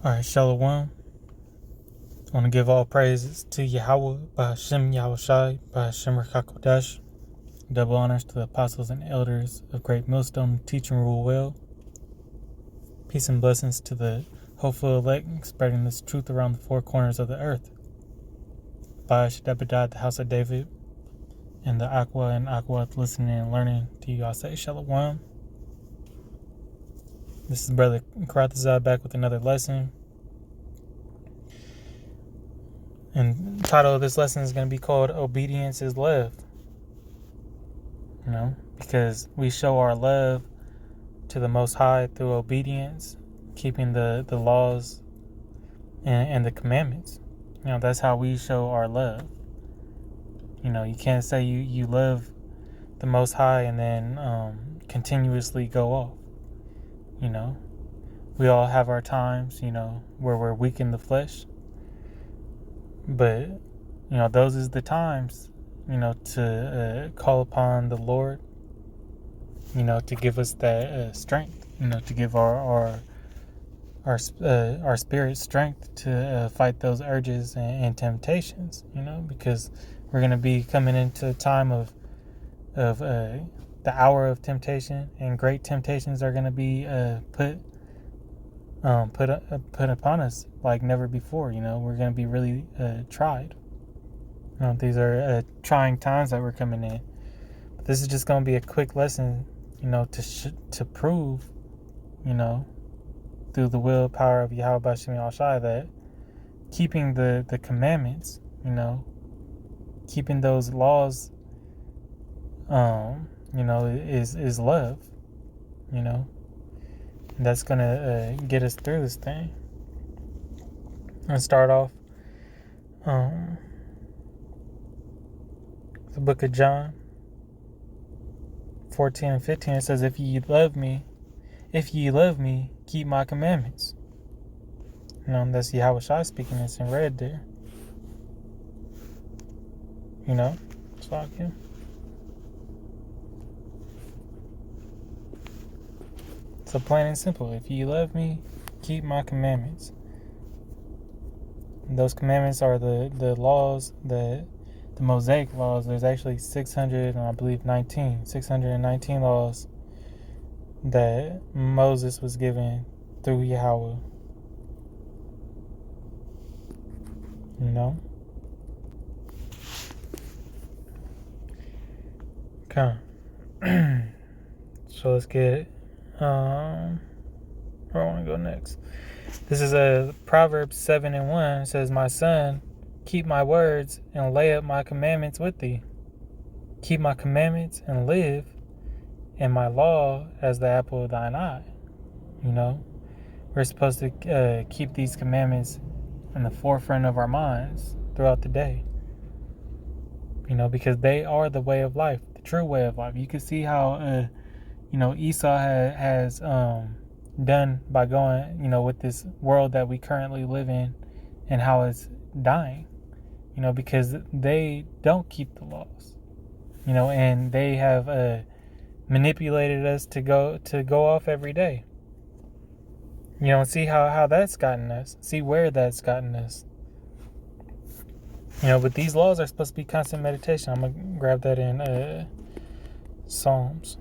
Alright, Shalom. I want to give all praises to Yahweh, by Hashem Yahushai, by Hashem Rakakodash. Double honors to the apostles and elders of Great Millstone who teach and rule well. Peace and blessings to the hopeful elect, spreading this truth around the four corners of the earth. By Shadabadad, the house of David, and the Aqua and Aqua listening and learning to you. I say Shalom. This is Brother Karatazah back with another lesson. And the title of this lesson is going to be called Obedience is Love. Because we show our love to the Most High through obedience, keeping the laws and the commandments. That's how we show our love. You can't say you love the Most High and then continuously go off. We all have our times, where we're weak in the flesh. But, those is the times, to call upon the Lord, to give us that strength, to give our spirit strength to fight those urges and temptations, because we're going to be coming into a time of the hour of temptation, and great temptations are going to be put upon us like never before. We're going to be really tried. These are trying times that we're coming in. But this is just going to be a quick lesson, to prove, through the willpower of Yahweh Bashim Al-Shai, that keeping the commandments, keeping those laws, is love, and that's going to get us through this thing. Let's start off the book of John 14 and 15. It says, if ye love me, keep my commandments. That's Yahweh Shai speaking. It's in red there. It's like him. So plain and simple, if you love me, keep my commandments. And those commandments are the laws, the Mosaic laws. There's actually 619 laws that Moses was given through Yahweh. Okay. So let's get it. Where I want to go next. This is a Proverbs 7:1. It says, my son, keep my words and lay up my commandments with thee. Keep my commandments and live, and my law as the apple of thine eye. We're supposed to keep these commandments in the forefront of our minds throughout the day. Because they are the way of life, the true way of life. You can see how Esau has done by going, with this world that we currently live in, and how it's dying, because they don't keep the laws, and they have manipulated us to go off every day. See how that's gotten us. See where that's gotten us. But these laws are supposed to be constant meditation. I'm gonna grab that in Psalms.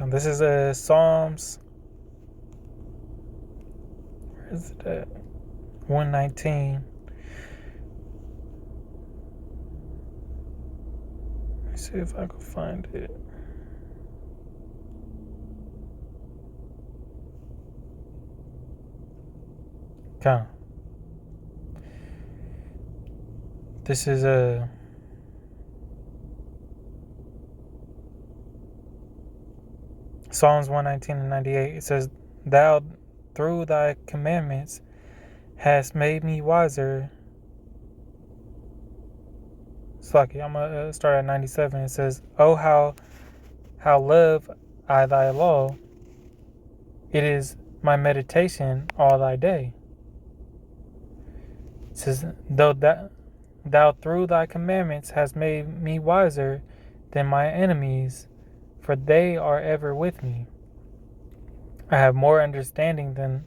This is Psalms. Where is it at? 119. Let me see if I can find it. Okay. This is Psalms 119 and 98. It says, thou through thy commandments hast made me wiser. Slucky, I'm going to start at 97. It says, oh, how love I thy law. It is my meditation all thy day. It says, though that thou through thy commandments hast made me wiser than my enemies, for they are ever with me. I have more understanding than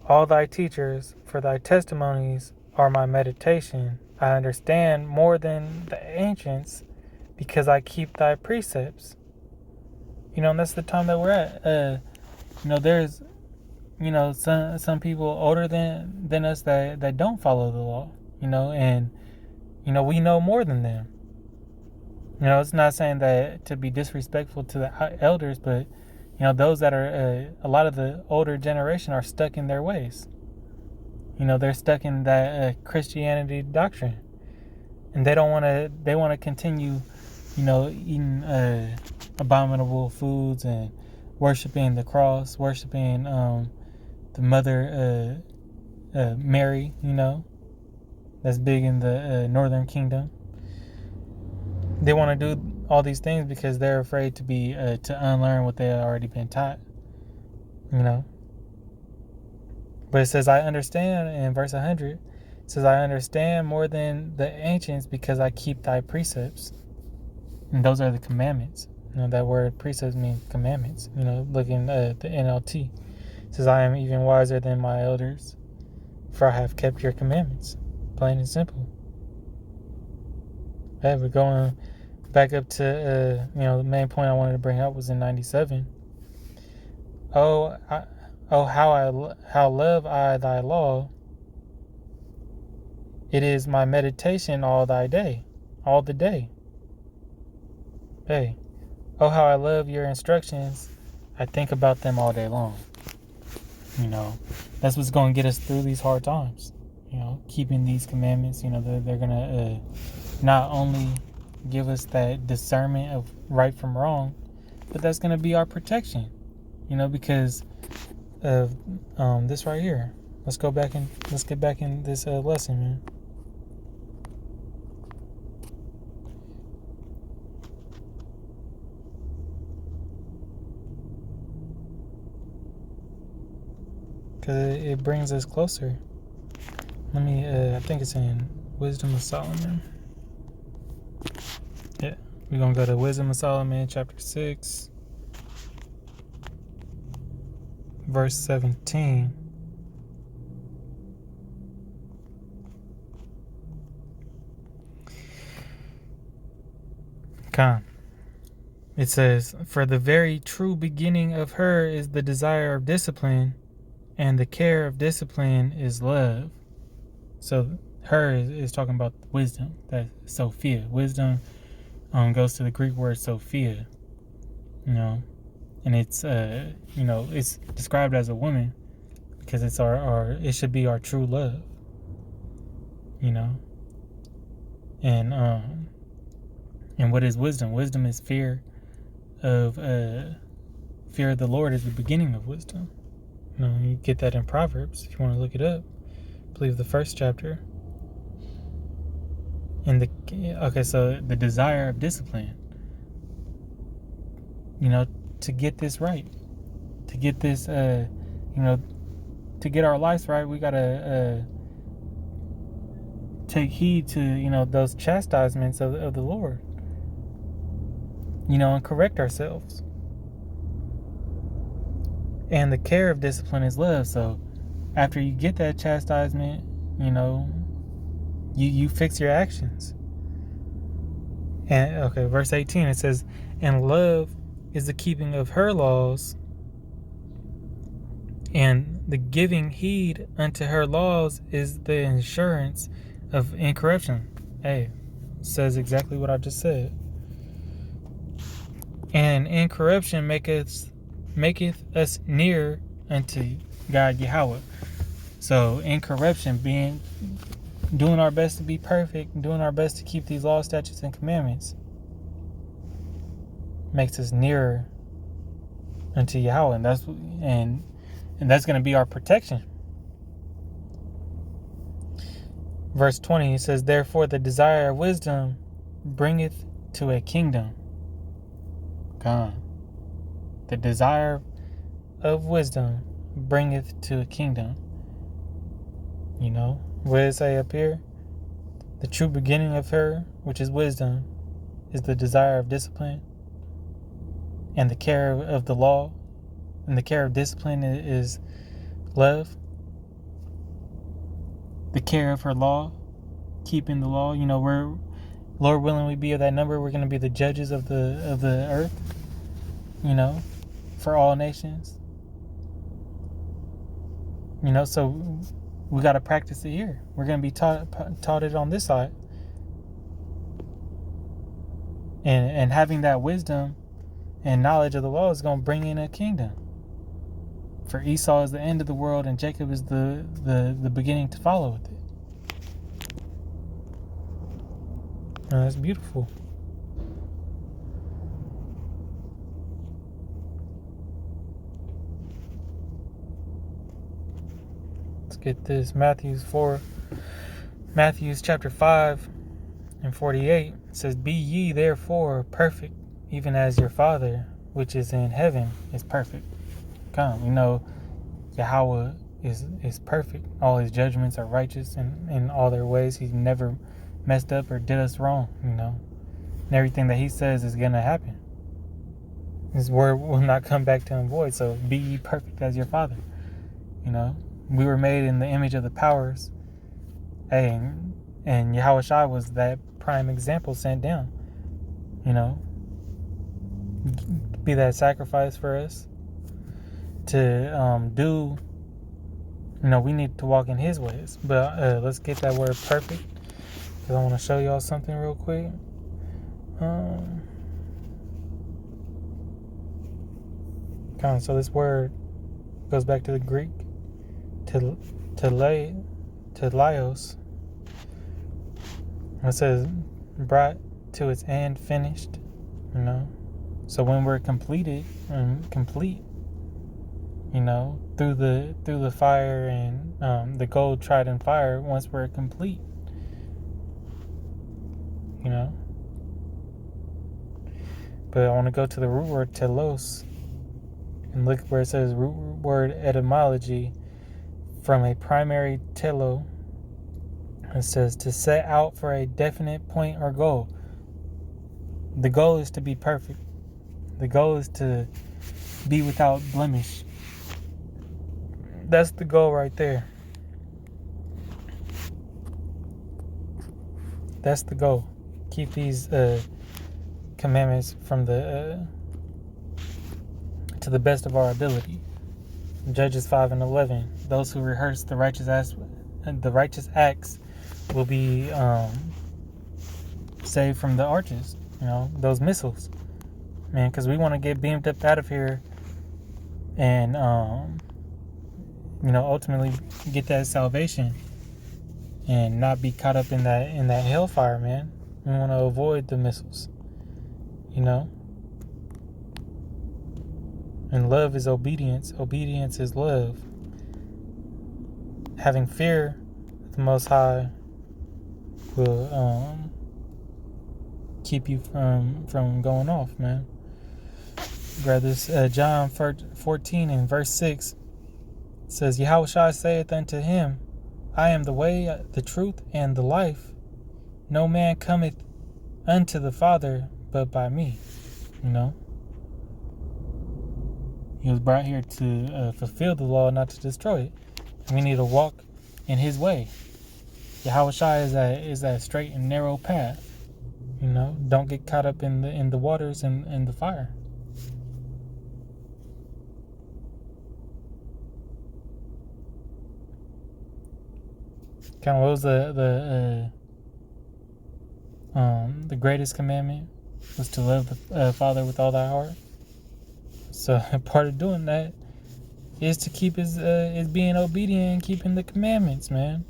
all thy teachers, for thy testimonies are my meditation. I understand more than the ancients, because I keep thy precepts. And that's the time that we're at. There's some people older than us that don't follow the law. And we know more than them. It's not saying that to be disrespectful to the elders, but those that are a lot of the older generation are stuck in their ways. They're stuck in that Christianity doctrine, and they don't want to. They want to continue, eating abominable foods and worshiping the cross, worshiping the Mother Mary. That's big in the Northern Kingdom. They want to do all these things because they're afraid to unlearn what they had already been taught. But it says, I understand in verse 100. It says, I understand more than the ancients because I keep thy precepts. And those are the commandments. That word precepts means commandments. Looking at the NLT. It says, I am even wiser than my elders, for I have kept your commandments. Plain and simple. Okay, we're going back up to, the main point I wanted to bring up was in 97. How love I thy law. It is my meditation all the day. Hey, oh, how I love your instructions. I think about them all day long. That's what's going to get us through these hard times. Keeping these commandments, they're going to not only give us that discernment of right from wrong, but that's going to be our protection, because of this right here. Let's get back in this lesson, man. Because it brings us closer. I think it's in Wisdom of Solomon. Yeah, we're going to go to Wisdom of Solomon, chapter 6, verse 17. It says, for the very true beginning of her is the desire of discipline, and the care of discipline is love. So her is talking about wisdom. That's Sophia. Wisdom goes to the Greek word Sophia. And it's it's described as a woman because it's it should be our true love. And what is wisdom? Wisdom is fear of the Lord is the beginning of wisdom. You get that in Proverbs if you want to look it up. I believe the first chapter. So the desire of discipline. To get this right, to get this, to get our lives right, we gotta take heed to those chastisements of the Lord. And correct ourselves. And the care of discipline is love. So after you get that chastisement, you fix your actions. And verse 18, it says, and love is the keeping of her laws, and the giving heed unto her laws is the insurance of incorruption. Hey, says exactly what I just said. And incorruption maketh us near unto God Yahweh. So incorruption, doing our best to be perfect, doing our best to keep these laws, statutes, and commandments, makes us nearer unto Yahweh, and that's going to be our protection. Verse 20, it says, therefore the desire of wisdom bringeth to a kingdom. God. The desire of wisdom bringeth to a kingdom. What did it say up here? The true beginning of her, which is wisdom, is the desire of discipline, and the care of the law, and the care of discipline is love. The care of her law, keeping the law. We're, Lord willing, we be of that number. We're going to be the judges of the earth. For all nations. So we got to practice it here. We're going to be taught it on this side. And having that wisdom and knowledge of the law is going to bring in a kingdom. For Esau is the end of the world, and Jacob is the beginning to follow with it. Oh, that's beautiful. Let's get this. Matthews chapter 5 and 48 says, "Be ye therefore perfect, even as your Father which is in heaven is perfect." Come, Yahweh is perfect. All his judgments are righteous in all their ways. He's never messed up or did us wrong, And everything that he says is going to happen. His word will not come back to him void. So be ye perfect as your Father. We were made in the image of the powers. Hey, and Yahweh Shai was that prime example sent down. Be that sacrifice for us to do. We need to walk in his ways. But let's get that word perfect, because I want to show y'all something real quick. So this word goes back to the Greek, teleios. It says brought to its end, finished. So when we're completed and complete, through the fire and the gold tried in fire, once we're complete, But I want to go to the root word telos and look where it says root word etymology from a primary telo. It says to set out for a definite point or goal. The goal is to be perfect. The goal is to be without blemish. That's the goal right there. That's the goal. Keep these commandments from to the best of our ability. Judges 5 and 11. Those who rehearse the righteous acts will be saved from the arches. Those missiles, man. Because we want to get beamed up out of here, and ultimately get that salvation, and not be caught up in that hellfire, man. We want to avoid the missiles, And love is obedience. Obedience is love. Having fear of the Most High will keep you from going off, man. Grab this. John 14 and verse 6 says, Yahweh Shai saith unto him, I am the way, the truth, and the life. No man cometh unto the Father but by me. He was brought here to fulfill the law, not to destroy it. And we need to walk in his way. Yahweh Shai is that straight and narrow path. Don't get caught up in the waters and the fire. What was the greatest commandment? Was to love the Father with all thy heart. So part of doing that is to keep is being obedient and keeping the commandments, man.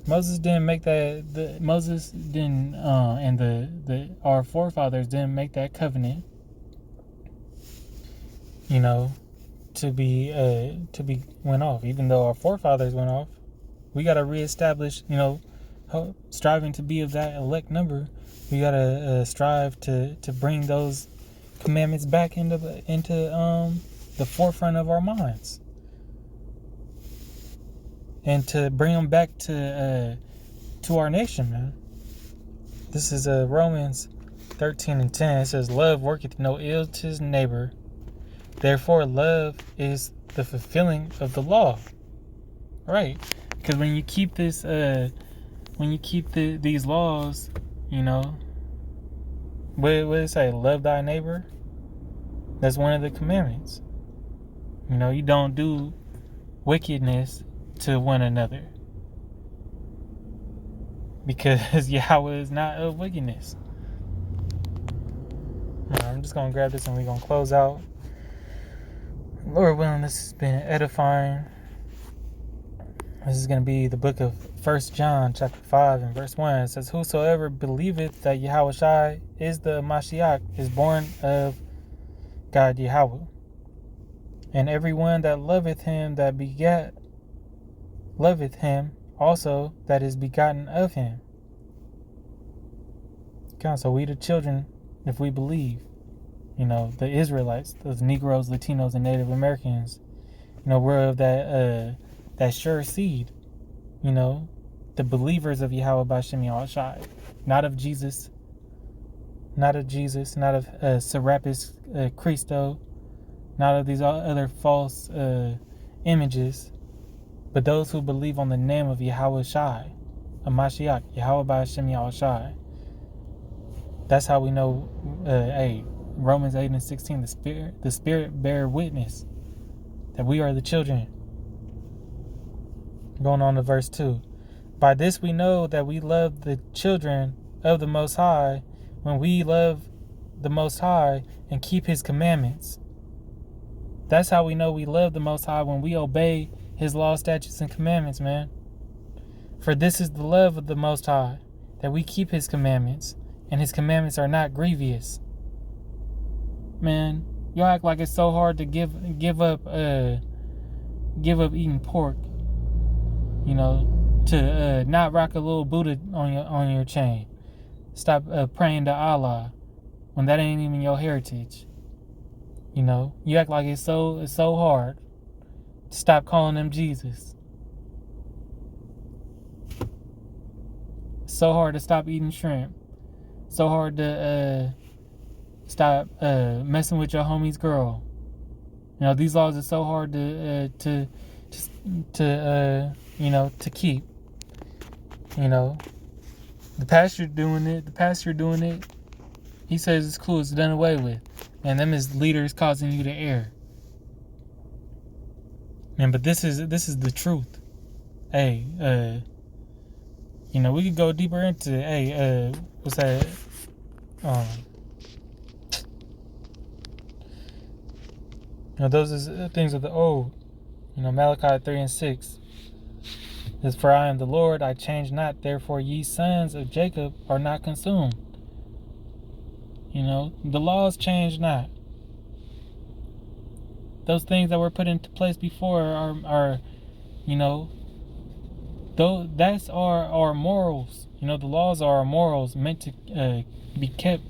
Moses didn't make that. Moses didn't, and our forefathers didn't make that covenant. To be went off. Even though our forefathers went off, we got to reestablish. Striving to be of that elect number, we got to strive to bring those commandments back into the forefront of our minds. and to bring them back to our nation, man. This is Romans 13:10. It says, "Love worketh no ill to his neighbor. Therefore, love is the fulfilling of the law." Right? Because when you keep this, these laws, you know, what did it say? Love thy neighbor. That's one of the commandments. You know, you don't do wickedness to one another, because Yahweh is not of wickedness. I'm just going to grab this and we're going to close out. Lord willing, this has been edifying. This is going to be the book of 1 John chapter 5 and verse 1. It says, "Whosoever believeth that Yahushua is the Mashiach is born of God Yahweh. And everyone that loveth him that begat, loveth him also that is begotten of him." Okay, so we the children, if we believe, you know, the Israelites, those Negroes, Latinos, and Native Americans, you know, we're of that sure seed, you know, the believers of Yahweh B'Shem Yahushai, not of Jesus, not of Serapis Christo, not of these other false images, but those who believe on the name of Yahweh Shai, a Mashiach, Yahweh B'Shem Yahushai. That's how we know. Romans 8:16, the Spirit bear witness that we are the children. Going on to verse 2. "By this we know that we love the children of the Most High, when we love the Most High and keep his commandments." That's how we know we love the Most High, when we obey his law, statutes, and commandments, man. "For this is the love of the Most High, that we keep his commandments, and his commandments are not grievous." Man, y'all act like it's so hard to give up eating pork, you know, to not rock a little Buddha on your chain. Stop praying to Allah when that ain't even your heritage. You know, you act like it's so hard to stop calling him Jesus. It's so hard to stop eating shrimp. So hard to stop messing with your homie's girl. You know, these laws are so hard to keep. You know, the pastor doing it. He says it's cool. It's done away with. And them is leaders causing you to err. Man, but this is the truth. Hey, you know, we could go deeper into what's that? You know, those is things of the old. You know, Malachi 3:6. Is, "For I am the Lord, I change not, therefore ye sons of Jacob are not consumed." You know, the laws change not. Those things that were put into place before are you know, though that's our morals. You know, the laws are our morals, meant to be kept,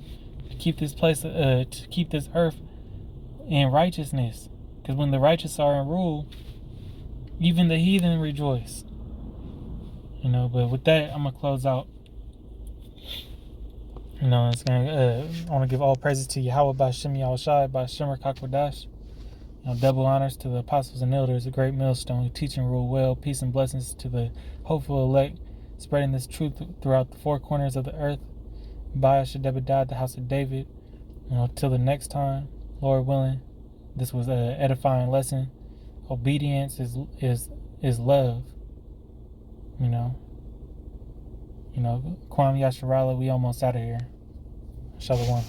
to keep this place, to keep this earth in righteousness. Because when the righteous are in rule, even the heathen rejoice. You know, but with that, I'm gonna close out. You know, I want to give all praises to Yahweh B'Shem Yahushai, B'Shem Rakakwadash. You know, double honors to the apostles and elders, a great millstone who teach and rule well. Peace and blessings to the hopeful elect, spreading this truth throughout the four corners of the earth. Shadabadad, the house of David. You know, till the next time, Lord willing. This was an edifying lesson. Obedience is love. You know, Kwam Yasharala, we almost out of here. Shalom.